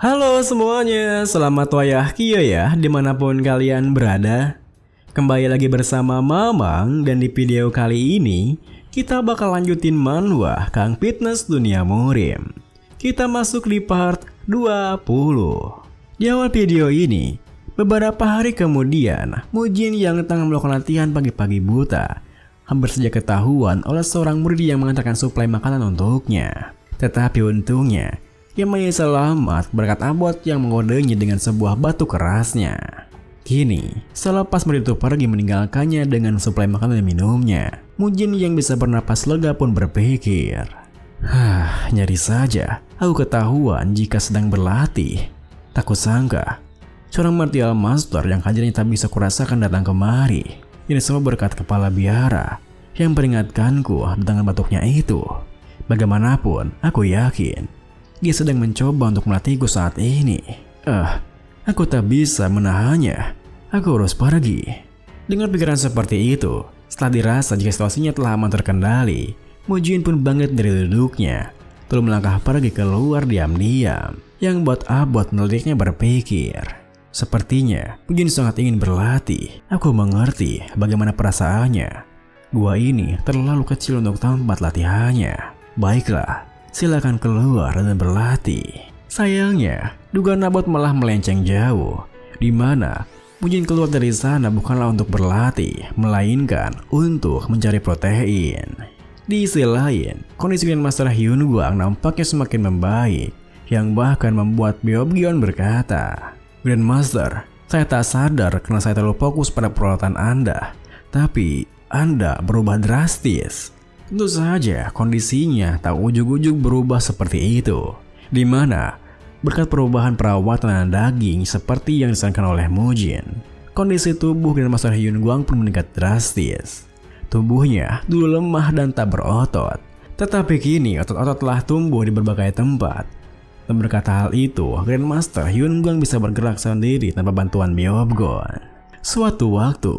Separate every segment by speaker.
Speaker 1: Halo semuanya, selamat wayah kia ya dimanapun kalian berada. Kembali lagi bersama Mamang dan di video kali ini kita bakal lanjutin manhwa Kang Fitness Dunia Murim. Kita masuk di part 20. Di awal video ini, beberapa hari kemudian Mujin yang tengah melakukan latihan pagi-pagi buta hampir saja ketahuan oleh seorang murid yang mengantarkan suplai makanan untuknya. Tetapi untungnya ia masih selamat berkat Abot yang mengodenya dengan sebuah batu kerasnya. Kini, selepas murid itu pergi meninggalkannya dengan suplai makanan dan minumnya, Mujin yang bisa bernapas lega pun berpikir, nyari saja aku ketahuan jika sedang berlatih. Tak kusangka, seorang martial master yang hadirnya tak bisa kurasakan datang kemari. Ini semua berkat kepala biara yang peringatkanku dengan batuknya itu. Bagaimanapun, aku yakin dia sedang mencoba untuk melatihku saat ini. Aku tak bisa menahannya. Aku harus pergi. Dengan pikiran seperti itu, setelah dirasa jika situasinya telah aman terkendali, Mujin pun bangkit dari duduknya, lalu melangkah pergi keluar diam-diam. Yang buat Abot meliriknya berpikir, sepertinya Mujin sangat ingin berlatih. Aku mengerti bagaimana perasaannya. Gua ini terlalu kecil untuk tempat latihannya. Baiklah, silakan keluar dan berlatih. Sayangnya, dugaan Abot malah melenceng jauh, di mana Mujin keluar dari sana bukanlah untuk berlatih, melainkan untuk mencari protein. Di sisi lain, kondisi Grandmaster Hyun Gwang nampaknya semakin membaik, yang bahkan membuat Beobgyeon berkata, "Grandmaster, saya tak sadar karena saya terlalu fokus pada perawatan Anda, tapi Anda berubah drastis." Tentu saja kondisinya tak ujug-ujug berubah seperti itu, di mana berkat perubahan perawatan daging seperti yang disarankan oleh Mujin, kondisi tubuh Grandmaster Hyun Gwang pun meningkat drastis. Tubuhnya dulu lemah dan tak berotot, tetapi kini otot-otot telah tumbuh di berbagai tempat. Dan berkat hal itu, Grandmaster Hyun Gwang bisa bergerak sendiri tanpa bantuan Beobgyeon. Suatu waktu,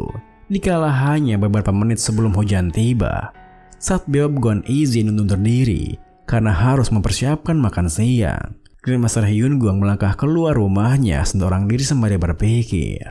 Speaker 1: dikala hanya beberapa menit sebelum hujan tiba, saat Beobgyeon izin untuk berdiri karena harus mempersiapkan makan siang, Grandmaster Hyun Gwang melangkah keluar rumahnya seorang diri sembari berpikir,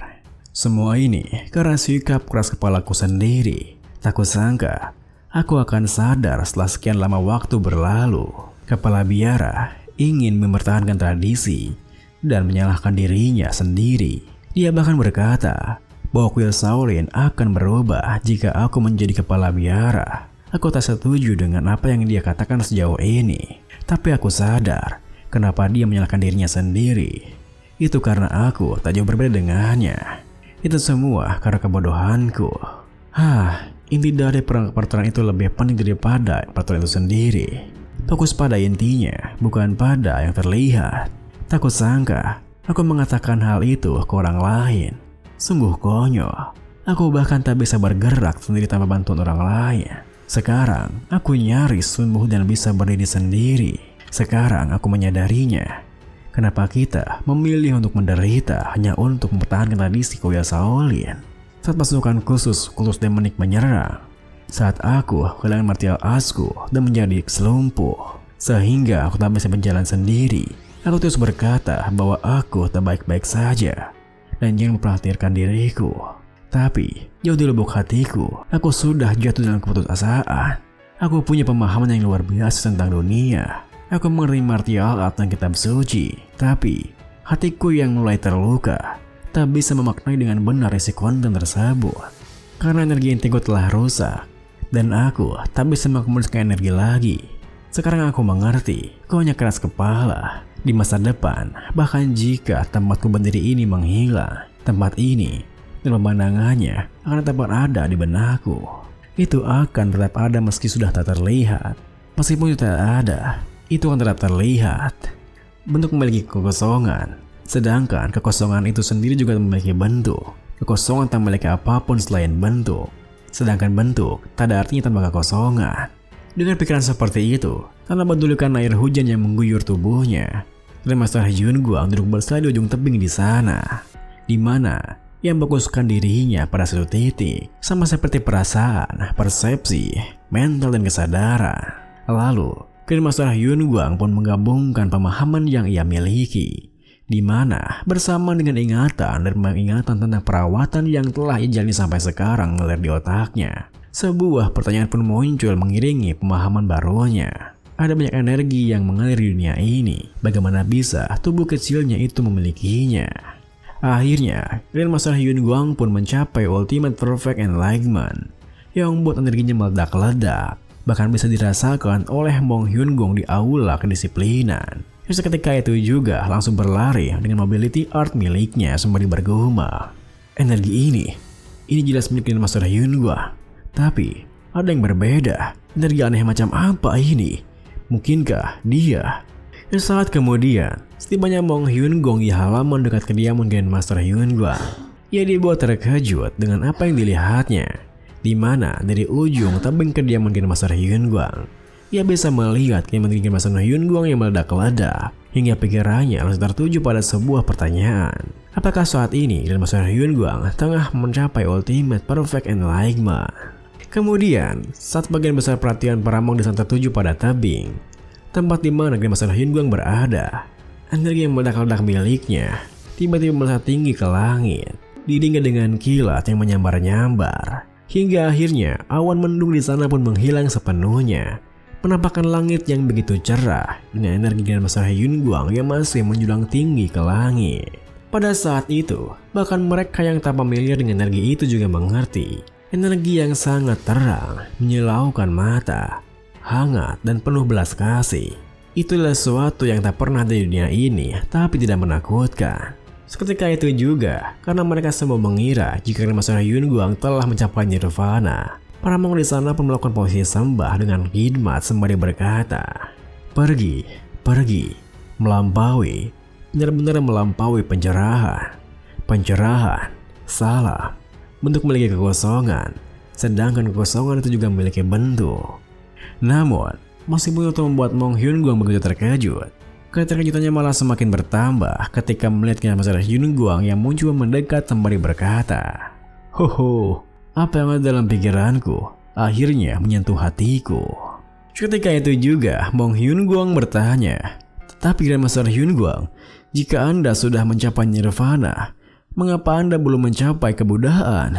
Speaker 1: semua ini karena sikap keras kepalaku sendiri. Tak kusangka aku akan sadar setelah sekian lama waktu berlalu. Kepala biara ingin mempertahankan tradisi dan menyalahkan dirinya sendiri. Dia bahkan berkata bahwa kuil Shaolin akan berubah jika aku menjadi kepala biara. Aku tak setuju dengan apa yang dia katakan sejauh ini, tapi aku sadar kenapa dia menyalahkan dirinya sendiri. Itu karena aku tak jauh berbeda dengannya. Itu semua karena kebodohanku. Inti dari perang itu lebih penting daripada peraturan itu sendiri. Fokus pada intinya, bukan pada yang terlihat. Tak kusangka aku mengatakan hal itu ke orang lain. Sungguh konyol. Aku bahkan tak bisa bergerak sendiri tanpa bantuan orang lain. Sekarang aku nyaris tumbuh dan bisa berdiri sendiri. Sekarang aku menyadarinya. Kenapa kita memilih untuk menderita hanya untuk mempertahankan tradisi kuil Shaolin? Saat pasukan khusus kultus demonik menyerang, saat aku kehilangan martial artsku dan menjadi selumpuh, sehingga aku tak bisa berjalan sendiri, aku terus berkata bahwa aku tak baik-baik saja dan jangan memperhatikan diriku. Tapi jauh di lubuk hatiku, aku sudah jatuh dalam keputusasaan. Aku punya pemahaman yang luar biasa tentang dunia. Aku mengerti martial art dan kitab suci, tapi hatiku yang mulai terluka tak bisa memaknai dengan benar isi konten tersebut. Karena energi intiku telah rusak dan aku tak bisa mengakumulasikan energi lagi. Sekarang aku mengerti, aku hanya keras kepala. Di masa depan, bahkan jika tempatku berdiri ini menghilang, tempat ini dan pemandangannya akan tetap ada di benakku. Itu akan tetap ada meski sudah tak terlihat. Meskipun itu tak ada, itu akan tetap terlihat. Bentuk memiliki kekosongan, sedangkan kekosongan itu sendiri juga memiliki bentuk. Kekosongan tak memiliki apapun selain bentuk, sedangkan bentuk tak ada artinya tanpa kekosongan. Dengan pikiran seperti itu, tanpa pedulikan air hujan yang mengguyur tubuhnya, Grandmaster Hyun Gwang duduk bersila di ujung tebing di sana, di mana yang memfokuskan dirinya pada satu titik, sama seperti perasaan, persepsi, mental, dan kesadaran. Lalu, Grandmaster Hyun Gwang pun menggabungkan pemahaman yang ia miliki di mana bersama dengan ingatan dan pengingatan tentang perawatan yang telah ia jalani sampai sekarang mengalir di otaknya. Sebuah pertanyaan pun muncul mengiringi pemahaman barunya. Ada banyak energi yang mengalir di dunia ini. Bagaimana bisa tubuh kecilnya itu memilikinya? Akhirnya, Grandmaster Hyun Guang pun mencapai Ultimate Perfect Enlightenment yang membuat energinya meledak-ledak. Bahkan bisa dirasakan oleh Mong Hyun Gong di aula kedisiplinan. Seketika itu juga langsung berlari dengan mobility art miliknya sembari bergumam. Energi ini jelas milik Grandmaster Hyun Guang. Tapi ada yang berbeda. Energi aneh macam apa ini? Mungkinkah dia? Saat kemudian, setibanya Mong Hyun Gong di halaman dekat kediaman Grandmaster Hyun Guang, ia dibuat terkejut dengan apa yang dilihatnya. Di mana dari ujung tebing kediaman Grandmaster Hyun Guang, ia bisa melihat kediaman Grandmaster Hyun Guang yang meledak-ledak, hingga pikirannya langsung tertuju pada sebuah pertanyaan. Apakah saat ini Grandmaster Hyun Guang tengah mencapai Ultimate Perfect Enlightenment? Kemudian, saat bagian besar perhatian para Mong disana tertuju pada tebing, tempat di mana Grandmaster Hyun Guang berada, energi yang meledak-ledak miliknya tiba-tiba melesat tinggi ke langit, diiringi dengan kilat yang menyambar-nyambar, hingga akhirnya awan mendung di sana pun menghilang sepenuhnya, menampakkan langit yang begitu cerah dengan energi Grandmaster Hyun Guang yang masih menjulang tinggi ke langit. Pada saat itu, bahkan mereka yang tak familiar dengan energi itu juga mengerti. Energi yang sangat terang, menyilaukan mata, hangat dan penuh belas kasih. Itulah sesuatu yang tak pernah ada di dunia ini, tapi tidak menakutkan. Seketika itu juga, karena mereka semua mengira jika Grandmaster Hyun Guang telah mencapai nirvana, para Mong di sana pun melakukan posisi sembah dengan khidmat sembari berkata, pergi, melampaui, benar-benar melampaui pencerahan, salam. Bentuk memiliki kekosongan, sedangkan kekosongan itu juga memiliki bentuk. Namun, masih punya untuk membuat Mong Hyun Guang begitu terkejut. Keterkejutannya malah semakin bertambah ketika melihat Grandmaster Hyun Guang yang muncul mendekat sembari berkata, "Hoho, apa yang ada dalam pikiranku akhirnya menyentuh hatiku." Ketika itu juga Mong Hyun Guang bertanya, "Tetapi Grandmaster Hyun Guang, jika Anda sudah mencapai nirvana, mengapa Anda belum mencapai kebudaan?"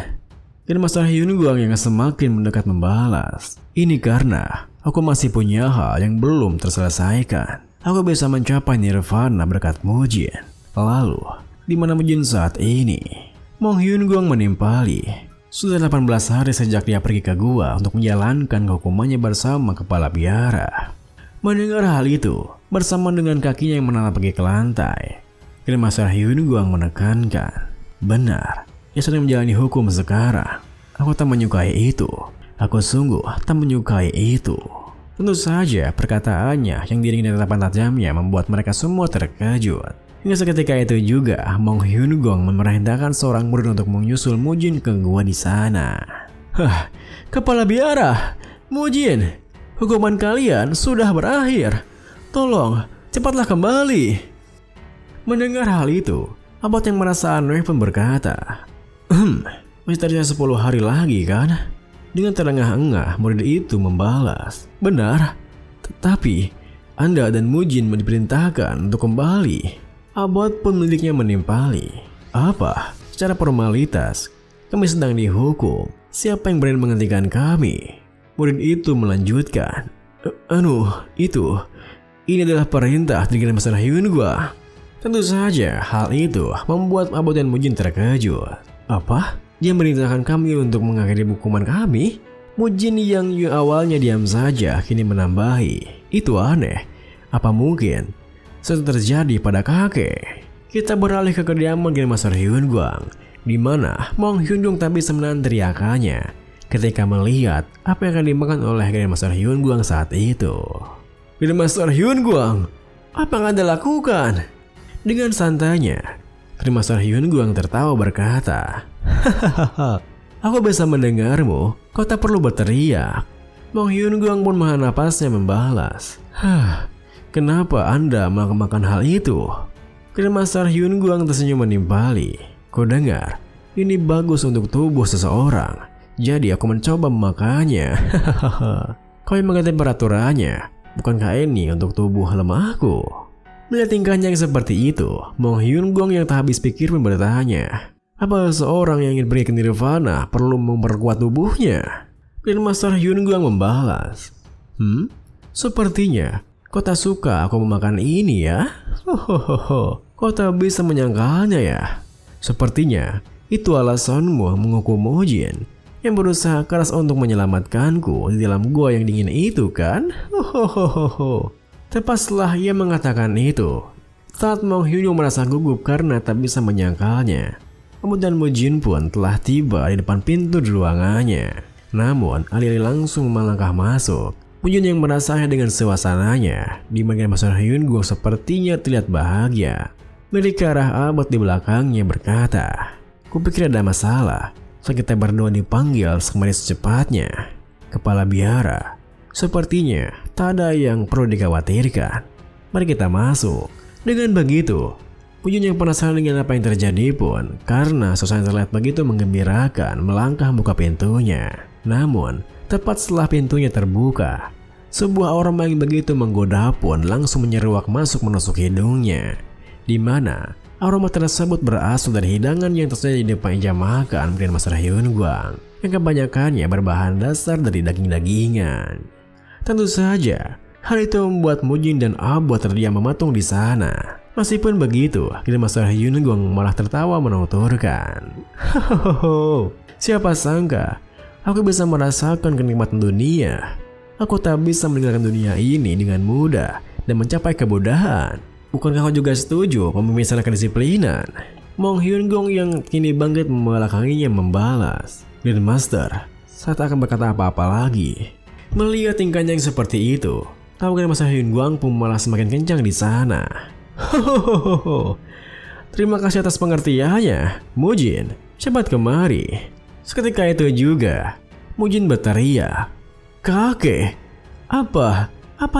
Speaker 1: Grandmaster Hyun Guang yang semakin mendekat membalas, "Ini karena aku masih punya hal yang belum terselesaikan. Aku bisa mencapai nirvana berkat Mujin. Lalu, di mana Mujin saat ini?" Mong Hyun Guang menimpali. Sudah 18 hari sejak dia pergi ke gua untuk menjalankan hukumannya bersama kepala biara. Mendengar hal itu, bersama dengan kakinya yang menatap pergi ke lantai, Grandmaster Hyun Guang menekankan, "Benar, ia sedang menjalani hukum sekarang. Aku tak menyukai itu. Aku sungguh tak menyukai itu." Tentu saja perkataannya yang diiringi dengan tatapan tajamnya membuat mereka semua terkejut. Hingga seketika itu juga Mong Hyun Guang memerintahkan seorang murid untuk menyusul Mujin ke gua di sana. "Hah, kepala biara, Mujin, hukuman kalian sudah berakhir. Tolong, cepatlah kembali." Mendengar hal itu, Abbot yang merasa aneh pun berkata, "Masih tersisa 10 hari lagi kan?" Dengan terengah-engah, murid itu membalas, "Benar, tetapi Anda dan Mujin diperintahkan untuk kembali." Abbot pun miliknya menimpali, "Apa? Secara formalitas, kami sedang dihukum. Siapa yang berani menghentikan kami?" Murid itu melanjutkan, Ini adalah perintah dari Grandmaster Hyun Guang." Tentu saja hal itu membuat Abbot dan Mujin terkejut. "Apa? Dia merintahkan kami untuk mengakhiri hukuman kami?" Mujin yang awalnya diam saja kini menambahi, "Itu aneh. Apa mungkin sesuatu terjadi pada kakek?" Kita beralih ke kediaman Grandmaster Hyun Guang, di mana Mong Hyun Guang tak bisa menahan teriakannya ketika melihat apa yang akan dimakan oleh Grandmaster Hyun Guang saat itu. "Grandmaster Hyun Guang, apa yang Anda lakukan?" Dengan santainya, Grandmaster Hyun Guang tertawa berkata, "Hahaha, aku bisa mendengarmu, kau tak perlu berteriak." Mong Hyun Guang pun menahan napasnya membalas, "Kenapa Anda melakukan hal itu?" Grandmaster Hyun Guang tersenyum menimpali, "Kau dengar, ini bagus untuk tubuh seseorang, jadi aku mencoba memakannya." "Kau yang mengganti peraturannya, bukankah ini untuk tubuh lemahku?" Melihat tingkahnya yang seperti itu, Mo Hyun-gong yang tak habis pikir pun bertanya, apa seorang yang ingin pergi ke Nirvana perlu memperkuat tubuhnya? Grandmaster Hyun-gong membalas, sepertinya kau tak suka aku memakan ini ya? Hohoho, kau tak bisa menyangkalnya ya? Sepertinya itu alasanmu menghukum Mojin yang berusaha keras untuk menyelamatkanku di dalam gua yang dingin itu kan? Hohoho. Tepat setelah ia mengatakan itu, saat Mo Hyun-gong merasa gugup karena tak bisa menyangkalnya, kemudian Mojin pun telah tiba di depan pintu di ruangannya. Namun, alih-alih langsung melangkah masuk, Mojin yang merasa dengan suasananya, di mana Master Hyun-gong sepertinya terlihat bahagia. Melirik ke arah abad di belakangnya berkata, kupikir ada masalah saat kita berdua dipanggil kembali secepatnya. Kepala biara, sepertinya tak ada yang perlu dikhawatirkan. Mari kita masuk. Dengan begitu, Mojin yang penasaran dengan apa yang terjadi pun, karena suasana terlihat begitu menggembirakan, melangkah buka pintunya. Namun, tepat setelah pintunya terbuka, sebuah aroma yang begitu menggoda pun langsung menyeruak masuk menusuk hidungnya, di mana aroma tersebut berasal dari hidangan yang tersedia di depan meja makan Grandmaster Hyun-gong, yang kebanyakannya berbahan dasar dari daging-dagingan. Tentu saja, hal itu membuat Mojin dan Abot terdiam mematung di sana. Meskipun begitu, Grandmaster Hyun-gong malah tertawa menuturkan, "Hahaha, siapa sangka aku bisa merasakan kenikmatan dunia. Aku tak bisa meninggalkan dunia ini dengan mudah dan mencapai kemudahan. Bukankah kau juga setuju memisahkan kedisiplinan?" Mo Hyun-gong yang kini bangkit membelakanginya membalas, "Grandmaster, saya tak akan berkata apa-apa lagi." Melihat tingkahnya yang seperti itu, tampaknya Master Hyun-gong pun malah semakin kencang di sana. Hohoho, terima kasih atas pengertiannya, Mojin. Cepat kemari. Seketika itu juga, Mojin berteriak, "Kakek, apa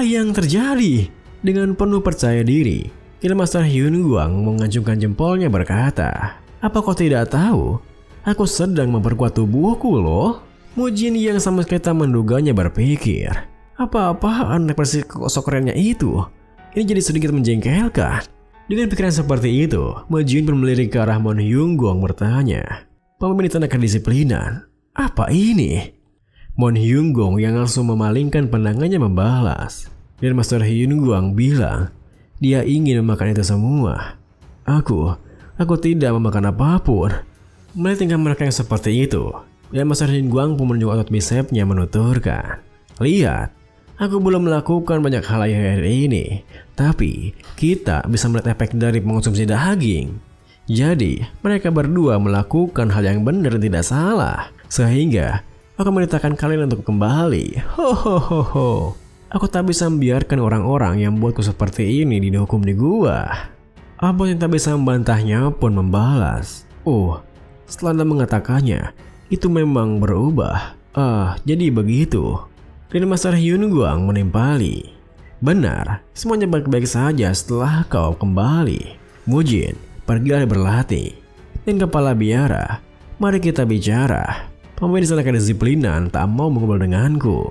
Speaker 1: yang terjadi?" Dengan penuh percaya diri, Grandmaster Hyun-gong mengacungkan jempolnya berkata, "Apa kau tidak tahu? Aku sedang memperkuat tubuhku loh." Mojin yang sama sekali tak menduganya berpikir, apa-apaan represi sok kerennya itu? Ini jadi sedikit menjengkelkan. Dengan pikiran seperti itu, Mojin pun melirik ke arah Mo Hyun-gong bertanya, "Pemimpin di tanah kedisiplinan, apa ini?" Mo Hyun-gong yang langsung memalingkan pandangannya membalas, dan Master Hyun-gong bilang, "Dia ingin memakan itu semua. Aku tidak memakan apapun." Melihat tingkah mereka yang seperti itu, dan Master Hyun-gong pun menunjuk otot bisepnya menuturkan, "Lihat, aku belum melakukan banyak hal akhir ini, tapi kita bisa melihat efek dari mengonsumsi daging. Jadi, mereka berdua melakukan hal yang benar dan tidak salah, sehingga aku memerintahkan kalian untuk kembali. Hohoho, aku tak bisa membiarkan orang-orang yang buatku seperti ini dihukum di gua." Abot yang tak bisa membantahnya pun membalas, setelah Anda mengatakannya, itu memang berubah. Jadi begitu." Grandmaster Hyun-gong menimpali, "Benar, semuanya baik-baik saja setelah kau kembali. Mojin, pergilah berlatih. Dan kepala biara, mari kita bicara. Pemimpin di sana kedisiplinan tak mau mengobrol denganku."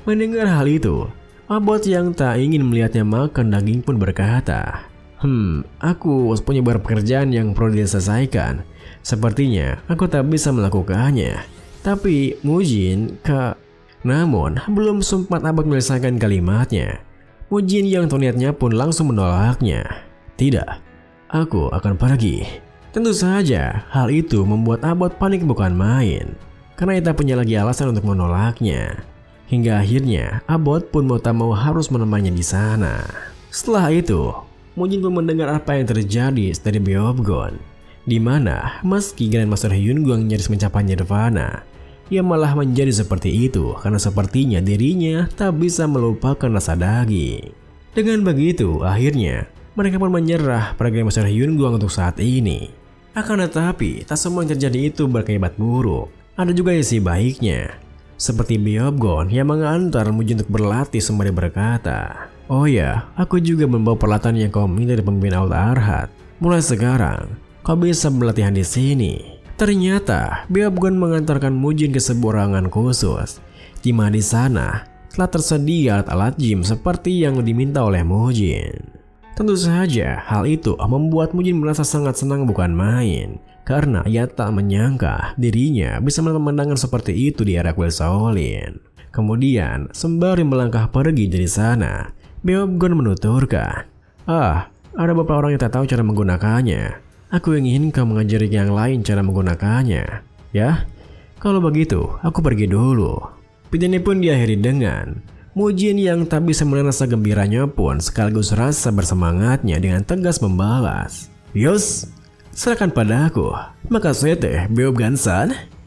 Speaker 1: Mendengar hal itu, Abot yang tak ingin melihatnya makan daging pun berkata, Aku punya beberapa pekerjaan yang perlu diselesaikan. Sepertinya aku tak bisa melakukannya. Tapi Mojin, Namun belum sempat Abot menyelesaikan kalimatnya, Mojin yang terniatnya pun langsung menolaknya. "Tidak, aku akan pergi." Tentu saja hal itu membuat Abot panik bukan main, karena ia tak punya lagi alasan untuk menolaknya. Hingga akhirnya Abot pun mau tak mau harus menemaninya di sana. Setelah itu, Mojin pun mendengar apa yang terjadi dari Beobgon, di mana meski Grandmaster Hyun-gong nyaris mencapai Nirvana, ia malah menjadi seperti itu karena sepertinya dirinya tak bisa melupakan rasa daging. Dengan begitu, akhirnya mereka pun menyerah pada Grandmaster Hyun-gong untuk saat ini. Akan tetapi, tak semua yang terjadi itu berakibat buruk. Ada juga isi baiknya. Seperti Beobgon yang mengantar Mojin untuk berlatih sembari berkata, "Oh ya, aku juga membawa peralatan yang kau minta dari pemimpin Aul Arhat. Mulai sekarang, kau bisa berlatihan di sini." Ternyata, Beobgon mengantarkan Mojin ke sebuah ruangan khusus, di mana di sana telah tersedia alat-alat gym seperti yang diminta oleh Mojin. Tentu saja hal itu membuat Mujin merasa sangat senang bukan main, karena ia tak menyangka dirinya bisa mendapat pemandangan seperti itu di era kuil Shaolin. Kemudian sembari melangkah pergi dari sana, Beobgon menuturkan, ada beberapa orang yang tak tahu cara menggunakannya. Aku ingin kau mengajari yang lain cara menggunakannya. Ya, kalau begitu aku pergi dulu. Video ini pun diakhiri dengan Mujin yang tak bisa menahan rasa gembiranya pun sekaligus rasa bersemangatnya dengan tegas membalas, "Yos, serahkan padaku." Maka saya teh Beobgan-san.